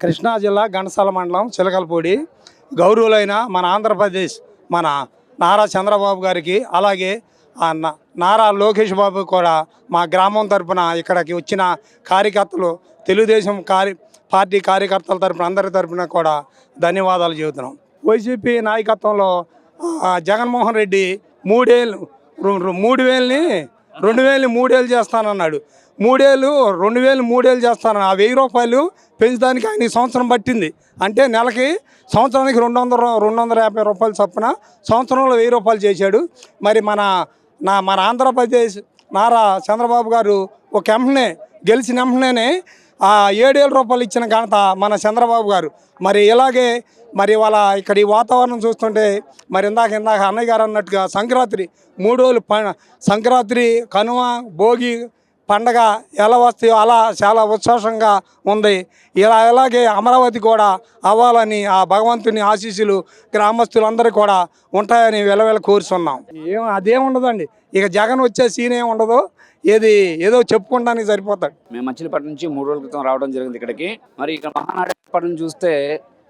కృష్ణా జిల్లా ఘంటసాల మండలం చిలకలపూడి గౌరవులైన మన ఆంధ్రప్రదేశ్ మన నారా చంద్రబాబు గారికి అలాగే నారా లోకేష్ బాబు కూడా మా గ్రామం తరపున ఇక్కడికి వచ్చిన కార్యకర్తలు తెలుగుదేశం పార్టీ కార్యకర్తల తరపున అందరి తరపున కూడా ధన్యవాదాలు చెబుతున్నాం. వైసీపీ నాయకత్వంలో జగన్మోహన్ రెడ్డి 3,000ని 2,000 చేస్తానన్నాడు. 3,000 చేస్తానని ఆ 1,000 రూపాయలు పెంచడానికి ఆయన సంవత్సరం పట్టింది. అంటే నెలకి సంవత్సరానికి 250 రూపాయలు చొప్పున సంవత్సరంలో 1,000 రూపాయలు చేశాడు. మరి మన ఆంధ్రప్రదేశ్ నారా చంద్రబాబు గారు ఒక వెంటనే గెలిచిన వెంటనే 7,000 రూపాయలు ఇచ్చిన ఘనత మన చంద్రబాబు గారు. మరి ఇలాగే మరి వాళ్ళ ఇక్కడ ఈ వాతావరణం చూస్తుంటే మరి ఇందాక అన్నయ్య గారు అన్నట్టుగా సంక్రాంతి 3 రోజులు సంక్రాంతి కనుమ భోగి పండగ ఎలా వస్తాయో అలా చాలా ఉత్సాహంగా ఉంది. ఇలాగే అమరావతి కూడా అవ్వాలని ఆ భగవంతుని ఆశీస్సులు గ్రామస్తులందరూ కూడా ఉంటాయని వెలవెల కోరుతున్నాం. అదేముండదండి, ఇక జగన్ వచ్చే సీన్ ఏమి ఉండదు, ఏదో చెప్పుకుంటానికి సరిపోతాడు. మేము మచిలీపట్నం నుంచి 3 రోజుల క్రితం రావడం జరిగింది ఇక్కడికి. మరి ఇక్కడ మహానాడు చూస్తే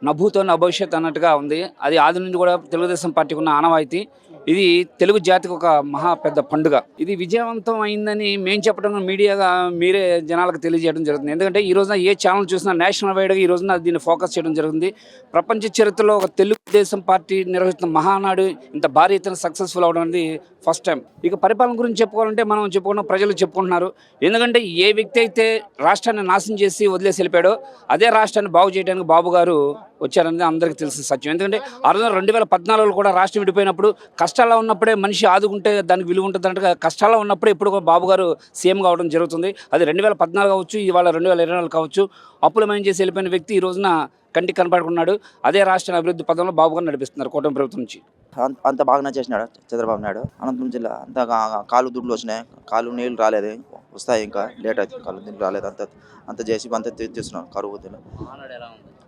నభూతో నభవిష్యత్ అన్నట్టుగా ఉంది. అది ఆది నుంచి కూడా తెలుగుదేశం పార్టీకి ఉన్న ఆనవాయితీ. ఇది తెలుగు జాతికి ఒక మహా పెద్ద పండుగ. ఇది విజయవంతం అయిందని మేము చెప్పడం మీడియాగా మీరే జనాలకు తెలియజేయడం జరుగుతుంది. ఎందుకంటే ఈ రోజున ఏ ఛానల్ చూసినా నేషనల్ వైడ్గా ఈ రోజున దీన్ని ఫోకస్ చేయడం జరుగుతుంది. ప్రపంచ చరిత్రలో ఒక తెలుగుదేశం పార్టీ నిర్వహిస్తున్న మహానాడు ఇంత భారీ ఎత్తున సక్సెస్ఫుల్ అవడం అనేది ఫస్ట్ టైం. ఇక పరిపాలన గురించి చెప్పుకోవాలంటే మనం చెప్పుకున్న ప్రజలు చెప్పుకుంటున్నారు. ఎందుకంటే ఏ వ్యక్తి అయితే రాష్ట్రాన్ని నాశనం చేసి వదిలేసి వెళ్ళిపోయాడో అదే రాష్ట్రాన్ని బాగు చేయడానికి బాబు గారు వచ్చారనేది అందరికీ తెలిసిన సత్యం. ఎందుకంటే 2014లో కూడా రాష్ట్రం విడిపోయినప్పుడు కష్టాల్లో ఉన్నప్పుడే మనిషి ఆదుకుంటే దానికి విలువ ఉంటుంది అంటే కష్టాల్లో ఉన్నప్పుడే ఇప్పుడు బాబు గారు సీఎం కావడం జరుగుతుంది. అది 2014 కావచ్చు, ఇవాళ 2024 కావచ్చు. అప్పులు మనం చేసి వెళ్ళిపోయిన వ్యక్తి ఈ రోజున కంటికి కనపడుకున్నాడు. అదే రాష్ట్రాన్ని అభివృద్ధి పదంలో బాబు గారు నడిపిస్తున్నారు కూటమి ప్రభుత్వం నుంచి. అంత బాగా చేసినాడు చంద్రబాబు నాయుడు. అనంతపురం జిల్లా అంతా కాలు దుడ్లు వచ్చినాయి, కాలు నీళ్ళు రాలేదు, వస్తాయి ఇంకా లేట్ అవుతుంది. కాలు నీళ్ళు రాలేదు, అంత చేసి అంత తీస్తున్నాడు. కరువు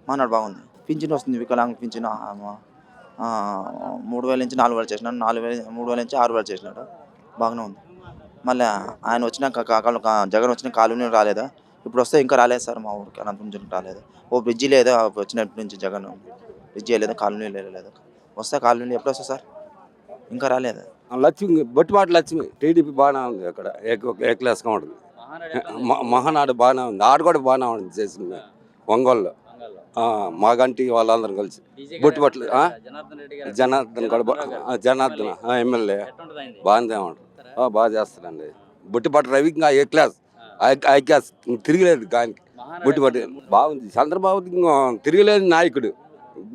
మానాడు బాగుంది. పింఛన్ వస్తుంది, వికలాంగ పింఛన్ 3,000 నుంచి 4,000 చేసినాడు, 3,000 నుంచి 6,000 చేసినాడు. బాగానే ఉంది. మళ్ళీ ఆయన వచ్చినాక జగన్ వచ్చిన కాలనీ రాలేదా? ఇప్పుడు వస్తే ఇంకా రాలేదు సార్ మా ఊరికి అనంతపురం జిల్లా రాలేదు. ఓ బ్రిడ్జి లేదా వచ్చినప్పటి నుంచి జగన్ బ్రిడ్జి లేదా, కాలనీ లేదు. వస్తే కాలనీ ఎప్పుడు వస్తా సార్? ఇంకా రాలేదు. లక్ష్మి బొట్టుబాటు లక్ష్మి టీడీపీ బాగానే ఉంది. అక్కడ ఏ క్లాస్గా ఉంటుంది. మహానాడు బాగానే ఉంది. ఆడ కూడా బాగానే ఉంది చేసింది ఒంగోలులో. మాగంటి వాళ్ళందరం కలిసి బొట్టుబట్లు జనార్దన్ కూడా జనార్దన్ ఎమ్మెల్యే బాగానే ఉంటుంది. బాగా చేస్తారండి. బొట్టుబాటు రవి ఇంకా ఏ క్లాస్ తిరగలేదు. కానీ బొట్టుబాటు బాగుంది. చంద్రబాబు తిరగలేదు నాయకుడు,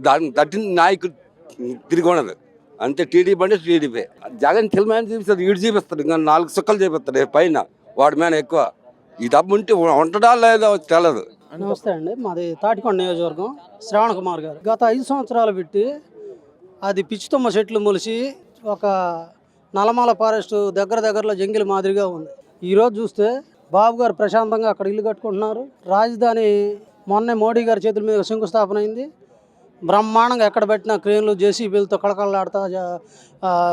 దానికి తట్టిన నాయకుడు తిరిగి ఉండదు. అంతే టీడీపీ అంటే టీడీపీ. జగన్ తెలమైన చూపిస్తాడు, ఈడు చూపిస్తాడు, ఇంకా 4 సుక్కలు చూపిస్తాడు పైన వాడి మీద ఎక్కువ. ఈ డబ్బు ఉంటే ఉంటడా లేదో తెలదు. నమస్తే అండి, మాది తాటికొండ నియోజకవర్గం. శ్రావణ్ కుమార్ గారు గత 5 సంవత్సరాలు పెట్టి అది పిచ్చితొమ్మ చెట్లు మొలిసి ఒక నల్లమల ఫారెస్ట్ దగ్గరలో జంగిల్ మాదిరిగా ఉంది. ఈరోజు చూస్తే బాబు గారు ప్రశాంతంగా అక్కడ ఇల్లు కట్టుకుంటున్నారు. రాజధాని మొన్నే మోడీ గారి చేతుల మీద శంకుస్థాపన అయింది. బ్రహ్మాండంగా ఎక్కడ పెట్టిన క్రేన్లు జేసీబీలతో కళకళలాడుతా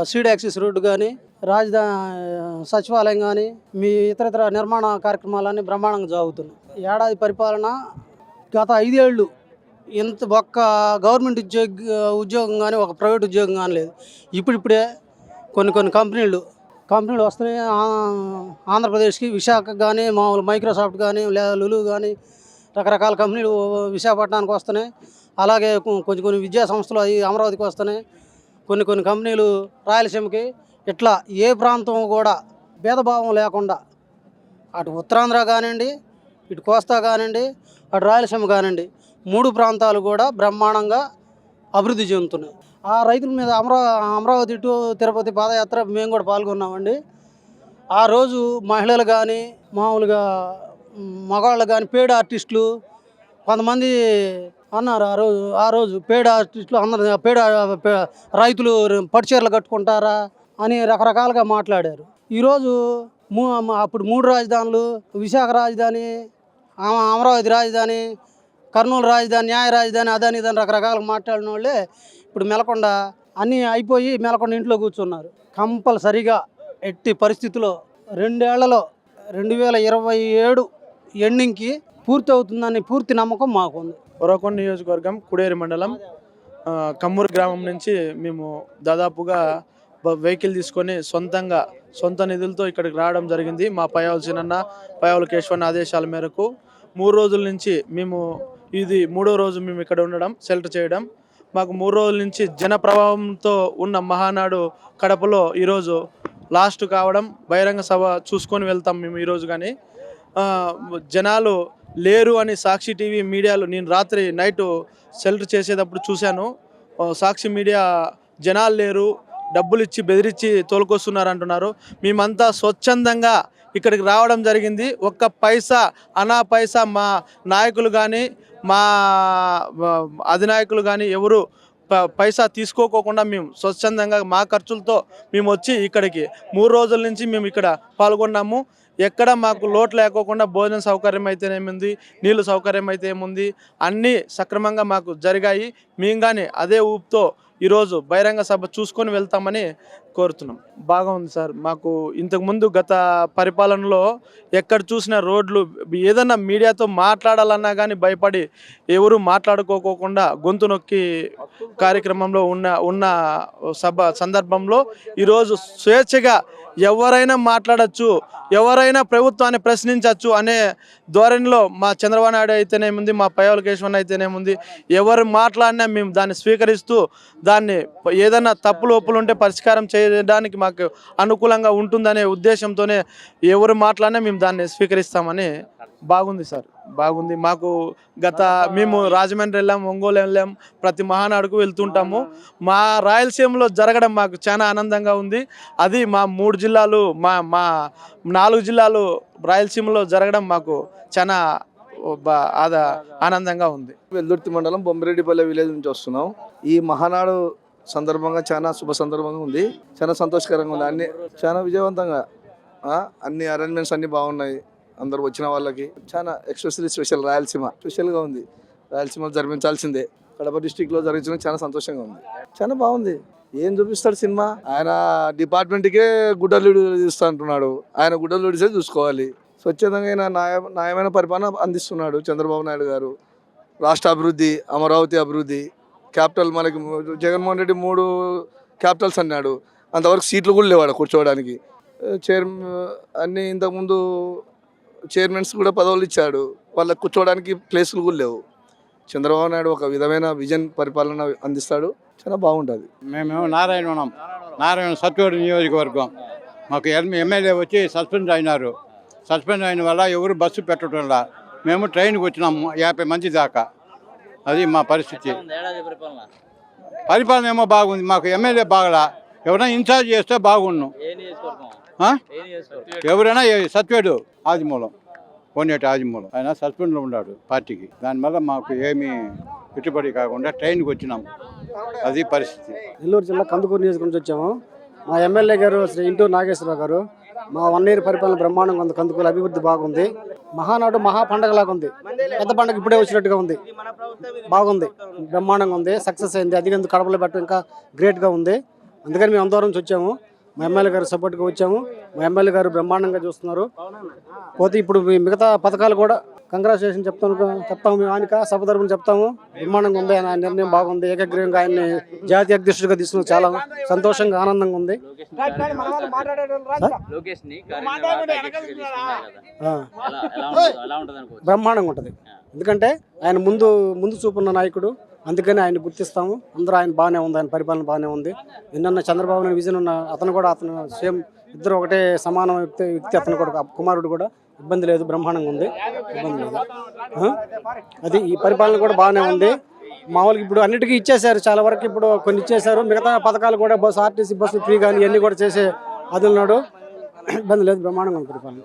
సీడ్ యాక్సిస్ రోడ్డు కానీ, రాజధాని సచివాలయం కానీ, మీ ఇతర నిర్మాణ కార్యక్రమాలన్నీ బ్రహ్మాండంగా జరుగుతున్నాయి. ఏడాది పరిపాలన గత 5 ఏళ్ళు ఇంత ఒక్క గవర్నమెంట్ ఉద్యోగం కానీ ఒక ప్రైవేట్ ఉద్యోగం కానీ లేదు. ఇప్పుడిప్పుడే కొన్ని కంపెనీలు వస్తున్నాయి ఆంధ్రప్రదేశ్కి. విశాఖ కానీ, మామూలు మైక్రోసాఫ్ట్ కానీ, లేదా లులు కానీ రకరకాల కంపెనీలు విశాఖపట్నానికి వస్తున్నాయి. అలాగే కొన్ని విద్యా సంస్థలు అవి అమరావతికి వస్తున్నాయి. కొన్ని కంపెనీలు రాయలసీమకి. ఇట్లా ఏ ప్రాంతం కూడా భేదభావం లేకుండా అటు ఉత్తరాంధ్ర కానివ్వండి, ఇటు కోస్తా కానివ్వండి, అటు రాయలసీమ కానివ్వండి, 3 ప్రాంతాలు కూడా బ్రహ్మాండంగా అభివృద్ధి చెందుతున్నాయి. ఆ రైతుల మీద అమరావతి టు తిరుపతి పాదయాత్ర మేము కూడా పాల్గొన్నామండి. ఆ రోజు మహిళలు కానీ, మామూలుగా మగవాళ్ళు కానీ, పేడ్ ఆర్టిస్టులు కొంతమంది అన్నారు. ఆ రోజు పేడ్ ఆర్టిస్టులు అందరూ రైతులు పట్టుచీరలు కట్టుకుంటారా అని రకరకాలుగా మాట్లాడారు. ఈరోజు అప్పుడు 3 రాజధానులు, విశాఖ రాజధాని, అమరావతి రాజధాని, కర్నూలు రాజధాని, న్యాయ రాజధాని, అదని ఇదని రకరకాలుగా మాట్లాడిన వాళ్ళే ఇప్పుడు మెలకొండ అన్నీ అయిపోయి మెలకొండ ఇంట్లో కూర్చున్నారు. కంపల్సరిగా ఎట్టి పరిస్థితుల్లో 2 ఏళ్లలో 2027 ఎండింగ్కి పూర్తి అవుతుందని పూర్తి నమ్మకం మాకుంది. ఉరవకొండ నియోజకవర్గం కుడేరు మండలం కమ్మూరు గ్రామం నుంచి మేము దాదాపుగా వెహికల్ తీసుకొని సొంత నిధులతో ఇక్కడికి రావడం జరిగింది. మా పయ్యావుల చిన్నన్న, పయ్యావుల కేశవన్న ఆదేశాల మేరకు 3 రోజుల నుంచి మేము ఇది 3వ రోజు మేము ఇక్కడ ఉండడం, షెల్టర్ చేయడం. మాకు 3 రోజుల నుంచి జన ప్రభావంతో ఉన్న మహానాడు కడపలో ఈరోజు లాస్ట్ కావడం, బహిరంగ సభ చూసుకొని వెళ్తాం మేము ఈరోజు. కానీ జనాలు లేరు అని సాక్షి టీవీ మీడియాలో నేను రాత్రి నైట్ షెల్టర్ చేసేటప్పుడు చూశాను. సాక్షి మీడియా జనాలు లేరు, డబ్బులు ఇచ్చి బెదిరించి తోలుకొస్తున్నారు అంటున్నారు. మేమంతా స్వచ్ఛందంగా ఇక్కడికి రావడం జరిగింది. ఒక్క పైసా పైసా మా నాయకులు కానీ మా అధినాయకులు కానీ ఎవరు పైసా తీసుకోకుండా మేము స్వచ్ఛందంగా మా ఖర్చులతో మేము వచ్చి ఇక్కడికి 3 రోజుల నుంచి మేము ఇక్కడ పాల్గొన్నాము. ఎక్కడ మాకు లోటు లేకోకుండా భోజన సౌకర్యం అయితేనేముంది, నీళ్ళు సౌకర్యం అయితే ఏముంది, అన్నీ సక్రమంగా మాకు జరిగాయి. మేము కానీ అదే ఊపుతో ఈరోజు బహిరంగ సభ చూసుకొని వెళ్తామని కోరుతున్నాం. బాగా ఉంది సార్. మాకు ఇంతకుముందు గత పరిపాలనలో ఎక్కడ చూసిన రోడ్లు ఏదన్నా మీడియాతో మాట్లాడాలన్నా కానీ భయపడి ఎవరు మాట్లాడుకోకుండా గొంతు నొక్కి కార్యక్రమంలో ఉన్న సందర్భంలో ఈరోజు స్వేచ్ఛగా ఎవరైనా మాట్లాడచ్చు, ఎవరైనా ప్రభుత్వాన్ని ప్రశ్నించవచ్చు అనే ధోరణిలో మా చంద్రబాబు నాయుడు అయితేనేముంది, మా పయ్యావుల కేశవన్న అయితేనేముంది, ఎవరు మాట్లాడినా మేము దాన్ని స్వీకరిస్తూ దాన్ని ఏదైనా తప్పులు ఒప్పులు ఉంటే పరిష్కారం చేయడానికి మాకు అనుకూలంగా ఉంటుందనే ఉద్దేశంతోనే ఎవరు మాట్లాడినా మేము దాన్ని స్వీకరిస్తామని. బాగుంది సార్, బాగుంది. మాకు మేము రాజమండ్రి వెళ్ళాం, ఒంగోలు వెళ్ళాం, ప్రతి మహానాడుకు వెళ్తుంటాము. మా రాయలసీమలో జరగడం మాకు చాలా ఆనందంగా ఉంది. అది మా 3 జిల్లాలు మా 4 జిల్లాలు రాయలసీమలో జరగడం మాకు చాలా ఆనందంగా ఉంది. వెల్దుర్తి మండలం బొమ్మిరెడ్డిపల్లె విలేజ్ నుంచి వస్తున్నాం. ఈ మహానాడు సందర్భంగా చాలా శుభ సందర్భంగా ఉంది, చాలా సంతోషకరంగా ఉంది. అన్ని చాలా విజయవంతంగా అన్ని అరేంజ్మెంట్స్ అన్నీ బాగున్నాయి. అందరు వచ్చిన వాళ్ళకి చాలా ఎక్స్పెషల్లీ రాయలసీమ స్పెషల్గా ఉంది. రాయలసీమలో జరిపించాల్సిందే. కడప డిస్టిక్లో జరిగించడం చాలా సంతోషంగా ఉంది. చాలా బాగుంది. ఏం చూపిస్తాడు సినిమా? ఆయన డిపార్ట్మెంట్కే గుడ్డలుడి చూస్తా అంటున్నాడు. ఆయన గుడ్డలుడిసే చూసుకోవాలి. స్వచ్ఛందంగా న్యాయమైన పరిపాలన అందిస్తున్నాడు చంద్రబాబు నాయుడు గారు. రాష్ట్ర అభివృద్ధి, అమరావతి అభివృద్ధి, క్యాపిటల్ మనకి జగన్మోహన్ రెడ్డి 3 క్యాపిటల్స్ అన్నాడు. అంతవరకు సీట్లు కూడా లేవాడు కూర్చోవడానికి. అన్నీ ఇంతకుముందు చైర్మన్స్ కూడా పదవులు ఇచ్చాడు, వాళ్ళకి కూర్చోవడానికి ప్లేసులు కూడా లేవు. చంద్రబాబు నాయుడు ఒక విధమైన విజన్ పరిపాలన అందిస్తాడు, చాలా బాగుంటుంది. మేము నారాయణ సత్వేడు నియోజకవర్గం. మాకు ఎమ్మెల్యే వచ్చి సస్పెండ్ అయినారు. సస్పెండ్ అయిన వల్ల ఎవరు బస్సు పెట్టడంలా మేము ట్రైన్కి వచ్చినాము 50 మంది దాకా. అది మా పరిస్థితి. పరిపాలన ఏమో బాగుంది. మాకు ఎమ్మెల్యే బాగలా, ఎవరైనా ఇన్ఛార్జ్ చేస్తే బాగుండు. ఎవరైనా సత్వేడు ఆదిమూలం, కోనేటి ఆదిమూలం, ఆయన సస్పెండ్లో ఉన్నాడు పార్టీకి. దానివల్ల మాకు ఏమీ పెట్టుబడి కాకుండా ట్రైన్కి వచ్చినాము. అది పరిస్థితి. నెల్లూరు జిల్లా కందుకూరు నియోజకవర్గం నుంచి వచ్చాము. మా ఎమ్మెల్యే గారు శ్రీ ఇంటూరు నాగేశ్వరరావు గారు. మా 1 year పరిపాలన బ్రహ్మాండంగా ఉంది. కందుకూరు అభివృద్ధి బాగుంది. మహానాడు మహా పండగలాగా ఉంది. పెద్ద పండుగ ఇప్పుడే వచ్చినట్టుగా ఉంది. బాగుంది, బ్రహ్మాండంగా ఉంది, సక్సెస్ అయింది. అది ఎందుకు కడపలో పెట్టడం ఇంకా గ్రేట్గా ఉంది. అందుకని మేము అందరం నుంచి వచ్చాము. మా ఎమ్మెల్యే గారు సపోర్ట్గా వచ్చాము. మా ఎమ్మెల్యే గారు బ్రహ్మాండంగా చూస్తున్నారు. పోతే ఇప్పుడు మిగతా పథకాలు కూడా కంగ్రాచులేషన్ చెప్తాము మేము. ఆయనక సభ తరపున చెప్తాము. బ్రహ్మాండంగా ఉంది. ఆయన నిర్ణయం బాగుంది. ఏకగ్రీవంగా ఆయన్ని జాతీయ అధ్యక్షుడిగా తీసుకుని చాలా సంతోషంగా ఆనందంగా ఉంది. బ్రహ్మాండంగా ఉంటుంది. ఎందుకంటే ఆయన ముందు చూపున్న నాయకుడు. అందుకని ఆయన గుర్తిస్తాము. అందరూ ఆయన బాగానే ఉంది, ఆయన పరిపాలన బాగానే ఉంది. నిన్న చంద్రబాబు నాయుడు విజన్ ఉన్న అతను సేమ్ ఇద్దరు ఒకటే సమాన వ్యక్తి. అతను కూడా కుమారుడు కూడా ఇబ్బంది లేదు, బ్రహ్మాండంగా ఉంది, ఇబ్బంది లేదు. అది ఈ పరిపాలన కూడా బాగానే ఉంది. మామూలుగా ఇప్పుడు అన్నిటికీ ఇచ్చేశారు, చాలా వరకు ఇప్పుడు కొన్ని ఇచ్చేశారు. మిగతా పథకాలు కూడా ఆర్టీసీ బస్సు ఫ్రీ కానీ ఇవన్నీ కూడా చేసే అది ఉన్నాడు. ఇబ్బంది లేదు, బ్రహ్మాండంగా ఉంది పరిపాలన.